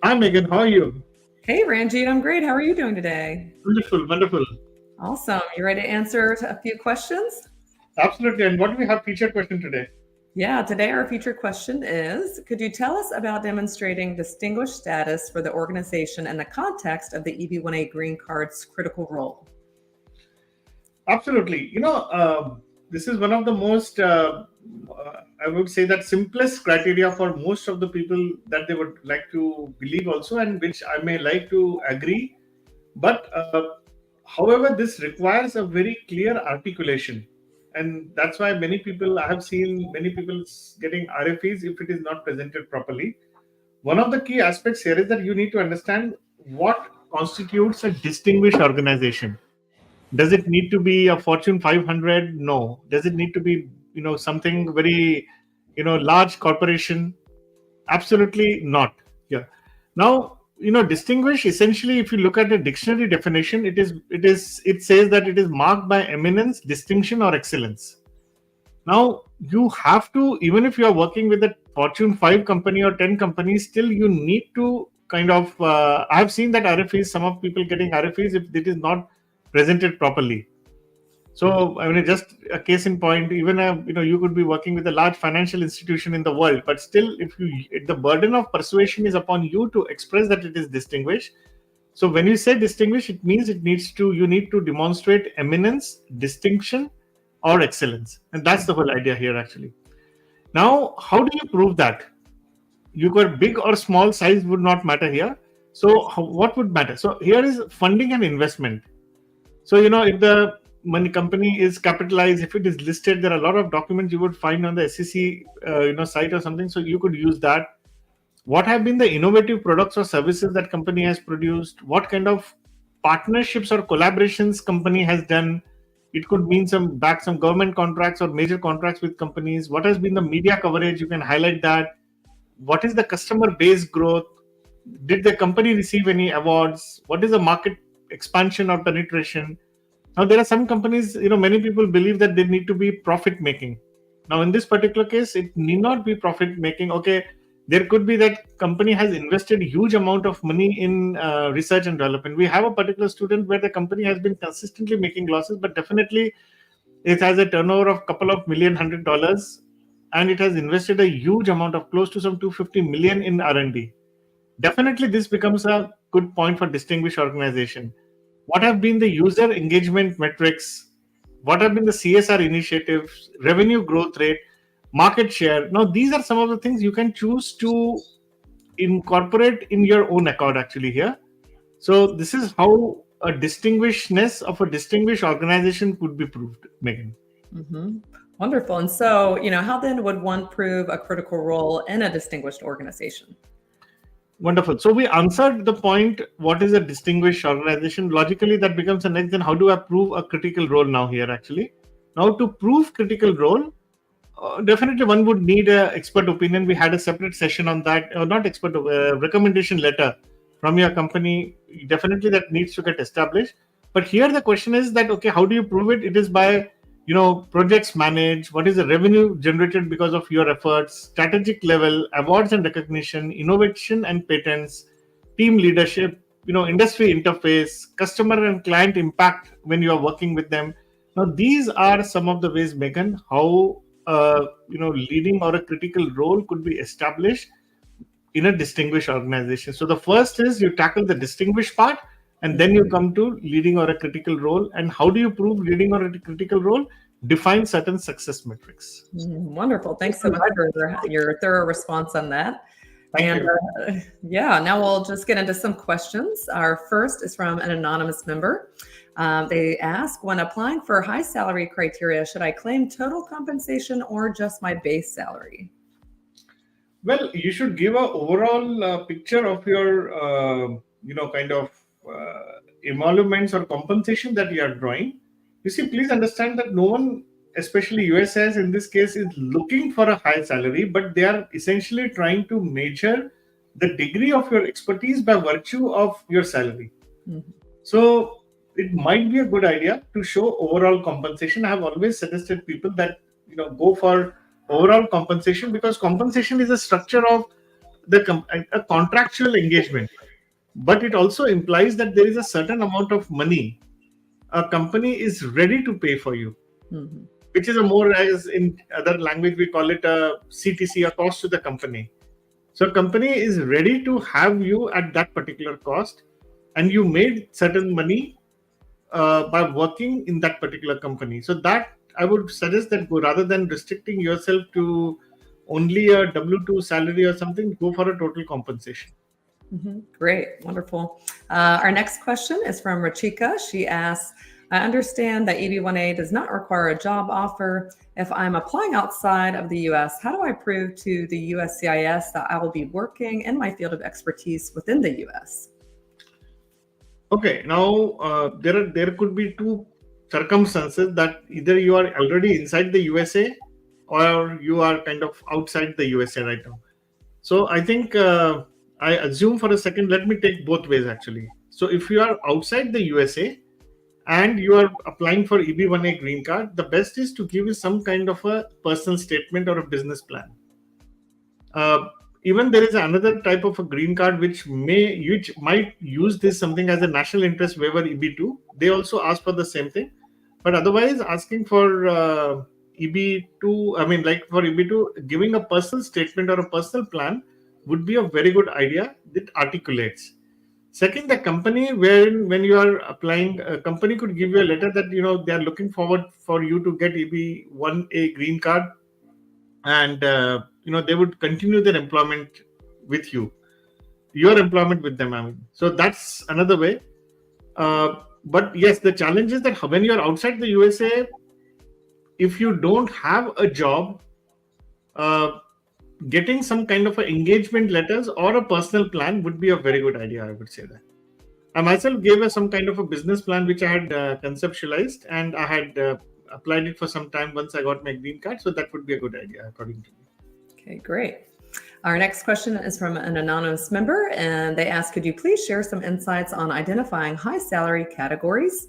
Hi, Megan. How are you? Hey, Ranjeet, I'm great. How are you doing today? Wonderful, wonderful. Awesome. You ready to answer a few questions? Absolutely. And what do we have featured question today? Yeah, today our featured question is, could you tell us about demonstrating distinguished status for the organization in the context of the EB1A green card's critical role? Absolutely. This is one of the most, I would say, that simplest criteria for most of the people that they would like to believe also, and which I may like to agree. But however, this requires a very clear articulation. And that's why I have seen many people getting RFEs if it is not presented properly. One of the key aspects here is that you need to understand what constitutes a distinguished organization. Does it need to be a Fortune 500? No. Does it need to be, something very, large corporation? Absolutely not. Yeah. Now, distinguish essentially, if you look at the dictionary definition, it says that it is marked by eminence, distinction, or excellence. Now, you have to, even if you are working with a Fortune 5 company or 10 companies, still you need to kind of, I have seen that RFEs, some of people getting RFEs if it is not presented properly. So, I mean, just a case in point, even you could be working with a large financial institution in the world, but still, if the burden of persuasion is upon you to express that it is distinguished. So, when you say distinguished, it means you need to demonstrate eminence, distinction, or excellence, and that's the whole idea here, actually. Now, how do you prove that? You got big or small size would not matter here. So, what would matter? So, here is funding and investment. So, if the money company is capitalized, if it is listed, there are a lot of documents you would find on the SEC, site or something. So you could use that. What have been the innovative products or services that company has produced? What kind of partnerships or collaborations company has done? It could mean some government contracts or major contracts with companies. What has been the media coverage? You can highlight that. What is the customer base growth? Did the company receive any awards? What is the market expansion or penetration? Now, there are some companies, many people believe that they need to be profit making. Now, in this particular case, it need not be profit making. Okay, there could be that company has invested huge amount of money in research and development. We have a particular student where the company has been consistently making losses, but definitely it has a turnover of couple of million $100, and it has invested a huge amount of close to some 250 million in R&D. Definitely, this becomes a good point for distinguished organization. What have been the user engagement metrics? What have been the CSR initiatives, revenue growth rate, market share? Now, these are some of the things you can choose to incorporate in your own accord, actually, here. So, this is how a distinguishedness of a distinguished organization could be proved, Megan. Mm-hmm. Wonderful. And so, how then would one prove a critical role in a distinguished organization? Wonderful. So we answered the point, what is a distinguished organization? Logically, that becomes the next, then how do I prove a critical role now here, actually? Now, to prove critical role, definitely one would need an expert opinion. We had a separate session on that, or not expert, recommendation letter from your company. Definitely that needs to get established. But here the question is that, okay, how do you prove it? It is by projects managed, what is the revenue generated because of your efforts, strategic level, awards and recognition, innovation and patents, team leadership, industry interface, customer and client impact when you are working with them. Now, these are some of the ways, Megan, how leading or a critical role could be established in a distinguished organization. So the first is you tackle the distinguished part, and then you come to leading or a critical role. And how do you prove leading or a critical role? Define certain success metrics. Wonderful. Thanks so much for your thorough response on that. Thank you. Yeah, now we'll just get into some questions. Our first is from an anonymous member. They ask, when applying for high salary criteria, should I claim total compensation or just my base salary? Well, you should give an overall picture of your, kind of emoluments or compensation that you are drawing. You see, please understand that no one, especially USS in this case, is looking for a high salary, but they are essentially trying to measure the degree of your expertise by virtue of your salary. Mm-hmm. So it might be a good idea to show overall compensation. I have always suggested people that, go for overall compensation, because compensation is a structure of a contractual engagement, but it also implies that there is a certain amount of money a company is ready to pay for you, Mhm. which is a more, as in other language we call it a CTC, a cost to the company. So a company is ready to have you at that particular cost, and you made certain money by working in that particular company. So that I would suggest that go, rather than restricting yourself to only a W2 salary or something, go for a total compensation. Great, wonderful. Our next question is from Rachika. She asks, I understand that EB1A does not require a job offer. If I'm applying outside of the US, how do I prove to the USCIS that I will be working in my field of expertise within the US? Okay, now there could be two circumstances, that either you are already inside the USA or you are kind of outside the USA right now. So I think I assume for a second, let me take both ways actually. So if you are outside the USA and you are applying for EB1A green card, the best is to give you some kind of a personal statement or a business plan. Uh, Even there is another type of a green card which might use this something as a national interest waiver, EB2. They also ask for the same thing, but otherwise asking for EB2, I mean, like for EB2, giving a personal statement or a personal plan would be a very good idea that articulates. Second, the company, when you are applying, a company could give you a letter that they are looking forward for you to get EB1A green card, and they would continue their employment with you, your employment with them. I mean, so that's another way. But yes, the challenge is that when you are outside the USA, if you don't have a job, uh, getting some kind of a engagement letters or a personal plan would be a very good idea. I would say that. I myself gave us some kind of a business plan which I had conceptualized, and I had applied it for some time once I got my green card. So that would be a good idea, according to me. Okay, great. Our next question is from an anonymous member, and they ask, could you please share some insights on identifying high salary categories?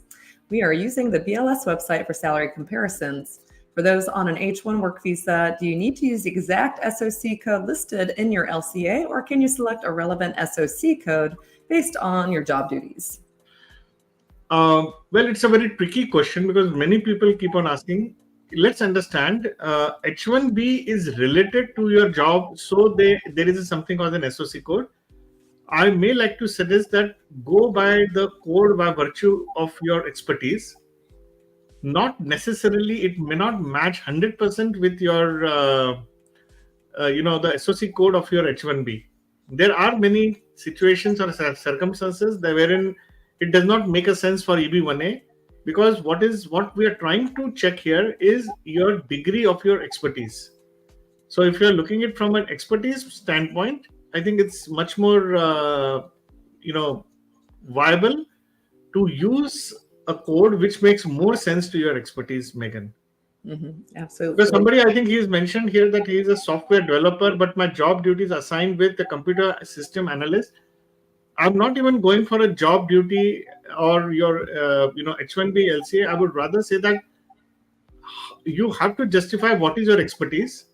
We are using the BLS website for salary comparisons. For those on an H1 work visa, do you need to use the exact SOC code listed in your LCA, or can you select a relevant SOC code based on your job duties? Well, it's a very tricky question because many people keep on asking. Let's understand, H1B is related to your job, so there is something called an SOC code. I may like to suggest that go by the code by virtue of your expertise. Not necessarily, it may not match 100% with your, the SOC code of your H1B. There are many situations or circumstances that wherein it does not make a sense for EB1A, because what we are trying to check here is your degree of your expertise. So if you're looking at it from an expertise standpoint, I think it's much more viable to use a code which makes more sense to your expertise, Megan. Absolutely. Because somebody, I think he's mentioned here that he is a software developer, but my job duties assigned with the computer system analyst. I'm not even going for a job duty or your H1B LCA. I would rather say that you have to justify what is your expertise,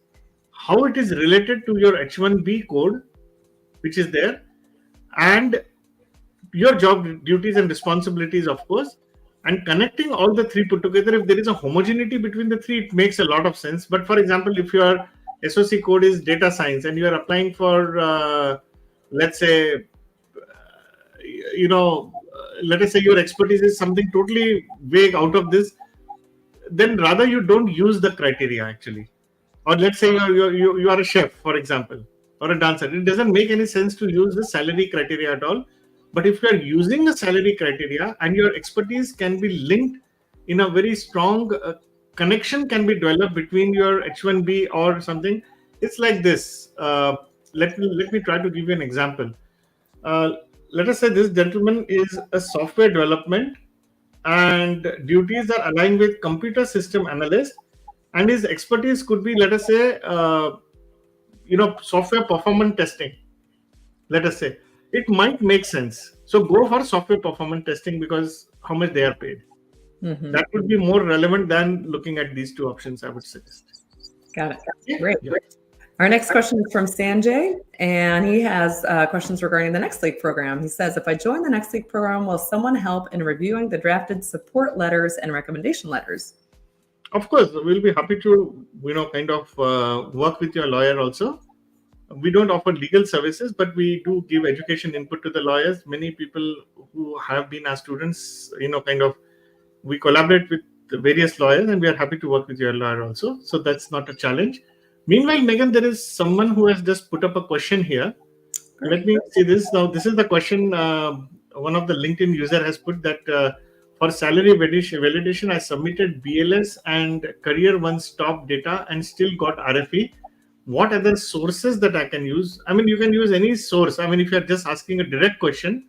how it is related to your H1B code, which is there, and your job duties and responsibilities, of course, and connecting all the three put together. If there is a homogeneity between the three, it makes a lot of sense. But for example, if your SOC code is data science and you are applying for, let's say, let us say your expertise is something totally vague out of this, then rather you don't use the criteria actually. Or let's say you are a chef, for example, or a dancer. It doesn't make any sense to use the salary criteria at all. But if you are using the salary criteria and your expertise can be linked in a very strong connection can be developed between your H1B or something, it's like this. Let me try to give you an example. Let us say this gentleman is a software development and duties are aligned with computer system analyst, and his expertise could be, let us say, software performance testing. Let us say it might make sense. So go for software performance testing because how much they are paid. That would be more relevant than looking at these two options, I would suggest. Got it. Great. Yeah. Our next question is from Sanjay, and he has questions regarding the Next League program. He says, if I join the Next League program, will someone help in reviewing the drafted support letters and recommendation letters? Of course, we'll be happy to, kind of work with your lawyer also. We don't offer legal services, but we do give education input to the lawyers. Many people who have been our students, we collaborate with the various lawyers, and we are happy to work with your lawyer also. So that's not a challenge. Meanwhile, Megan, there is someone who has just put up a question here. Great. Let me see this. Now, this is the question one of the LinkedIn user has put that for salary validation, I submitted BLS and Career One's top data and still got RFE. What other sources that I can use? I mean, you can use any source. I mean, if you're just asking a direct question,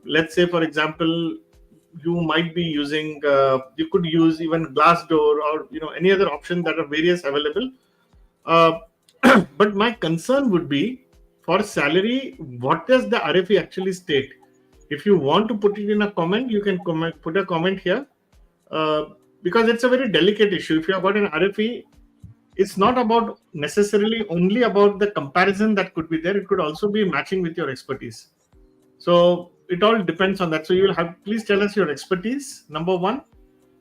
let's say, for example, you might be using, you could use even Glassdoor or, any other option that are various available. But my concern would be for salary, what does the RFE actually state? If you want to put it in a comment, you can put a comment here because it's a very delicate issue. If you have got an RFE, it's not about necessarily only about the comparison that could be there. It could also be matching with your expertise. So it all depends on that. So you will have, please tell us your expertise, number one,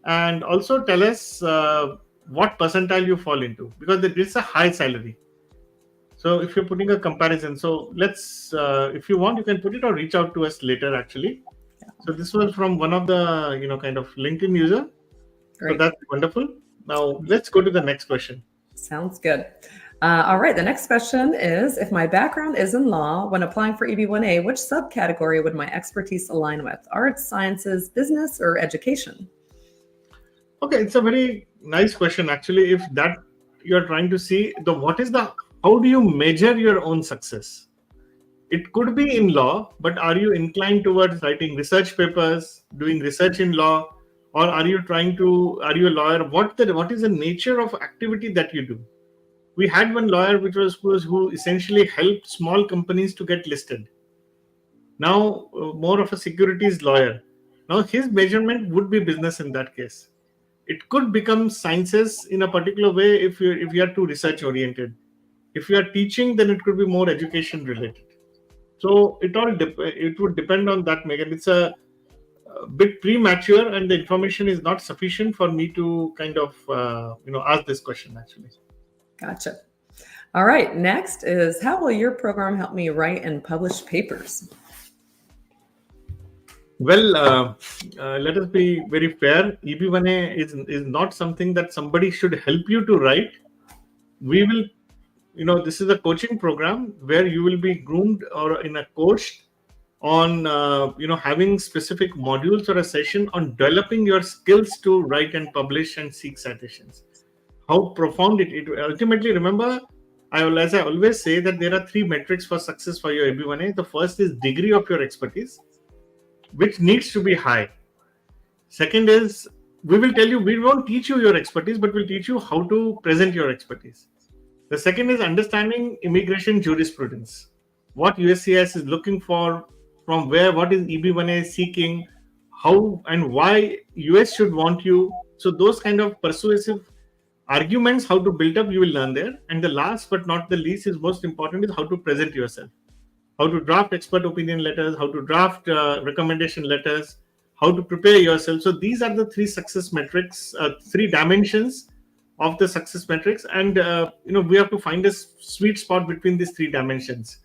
and also tell us what percentile you fall into, because it's a high salary. So if you're putting a comparison, so let's, if you want, you can put it or reach out to us later actually. So this was from one of the, kind of LinkedIn user. Great. So that's wonderful. Now let's go to the next question. Sounds good. All right. The next question is, if my background is in law, when applying for EB1A, which subcategory would my expertise align with? Arts, sciences, business, or education? Okay. It's a very nice question. Actually, if that you're trying to see how do you measure your own success? It could be in law, but are you inclined towards writing research papers, doing research in law, or are you a lawyer? What is the nature of activity that you do? We had one lawyer who essentially helped small companies to get listed. Now, more of a securities lawyer. Now, his measurement would be business in that case. It could become sciences in a particular way if you are too research oriented. If you are teaching, then it could be more education related. So it would depend on that, Megan. It's a bit premature, and the information is not sufficient for me to kind of ask this question actually. Gotcha. All right. Next is, how will your program help me write and publish papers? Well, let us be very fair. EB1A is not something that somebody should help you to write. We will, this is a coaching program where you will be groomed or in a coach on, having specific modules or a session on developing your skills to write and publish and seek citations. How profound it ultimately, remember, as I always say, that there are three metrics for success for your EB1A. The first is degree of your expertise, which needs to be high. Second is, we will tell you, we won't teach you your expertise, but we'll teach you how to present your expertise. The second is understanding immigration jurisprudence, what USCIS is looking for, from where, what is EB1A seeking, how and why US should want you. So those kind of persuasive arguments, how to build up, you will learn there. And the last but not the least is most important is how to present yourself, how to draft expert opinion letters, how to draft recommendation letters, how to prepare yourself. So these are the three success metrics, three dimensions of the success metrics. And, we have to find a sweet spot between these three dimensions.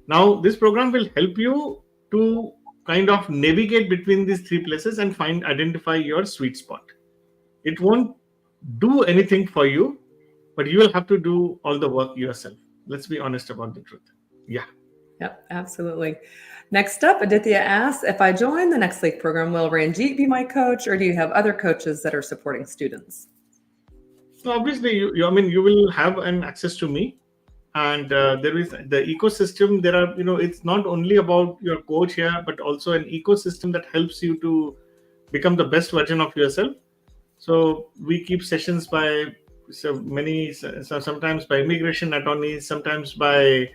Now, this program will help you to kind of navigate between these three places and identify your sweet spot. It won't do anything for you, but you will have to do all the work yourself. Let's be honest about the truth. Yeah. Yep, absolutely. Next up, Aditya asks, if I join the Next League program, will Ranjeet be my coach, or do you have other coaches that are supporting students? So obviously, you will have an access to me, and there is the ecosystem. There are, it's not only about your coach here, but also an ecosystem that helps you to become the best version of yourself. So we keep sessions by sometimes by immigration attorneys, sometimes by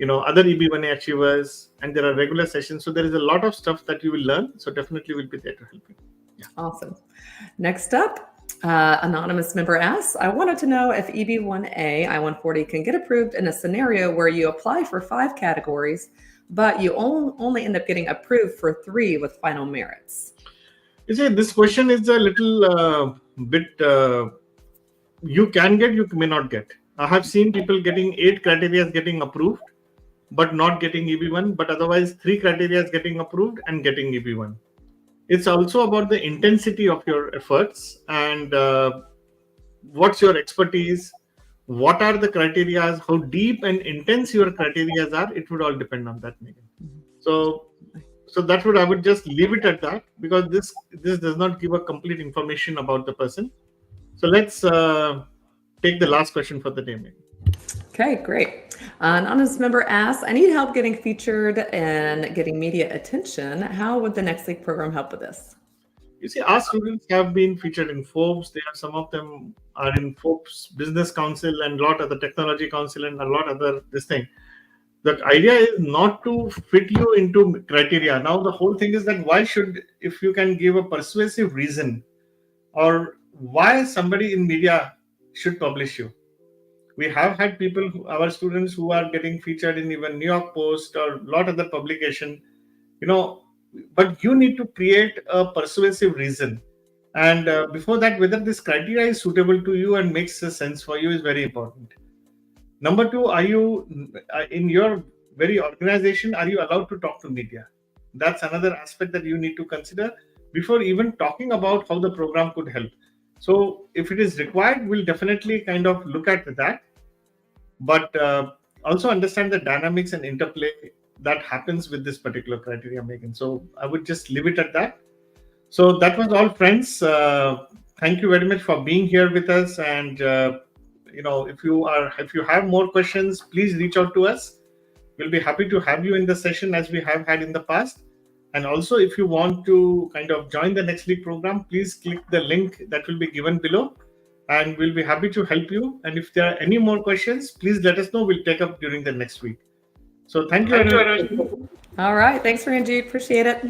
other EB1A achievers, and there are regular sessions. So there is a lot of stuff that you will learn. So definitely we'll be there to help you. Yeah. Awesome. Next up, Anonymous member asks, I wanted to know if EB1A I-140 can get approved in a scenario where you apply for 5 categories, but you only end up getting approved for 3 with final merits. You see, this question is a little bit, you can get, you may not get. I have seen people getting 8 criteria getting approved, but not getting EB1, but otherwise 3 criteria getting approved and getting EB1. It's also about the intensity of your efforts and what's your expertise, what are the criteria, how deep and intense your criteria are. It would all depend on that, Megan. So that's what I would just leave it at that, because this does not give a complete information about the person. So let's take the last question for the day, Megan. Okay, great. An anonymous member asks, I need help getting featured and getting media attention. How would the Next League program help with this? You see, our students have been featured in Forbes. Some of them are in Forbes Business Council and a lot of the Technology Council and a lot of other this thing. The idea is not to fit you into criteria. Now, the whole thing is that if you can give a persuasive reason or why somebody in media should publish you. We have had people, our students, who are getting featured in even New York Post or a lot of the publication, but you need to create a persuasive reason. And before that, whether this criteria is suitable to you and makes sense for you is very important. Number 2, are you, in your very organization, are you allowed to talk to media? That's another aspect that you need to consider before even talking about how the program could help. So if it is required, we'll definitely kind of look at that. But also understand the dynamics and interplay that happens with this particular criteria, Megan. So I would just leave it at that. So that was all, friends. Thank you very much for being here with us. And if you have more questions, please reach out to us. We'll be happy to have you in the session as we have had in the past. And also, if you want to kind of join the Next League program, please click the link that will be given below, and we'll be happy to help you. And if there are any more questions, please let us know. We'll take up during the next week. So thank you very much. All right. Thanks, Ranjeet. Appreciate it.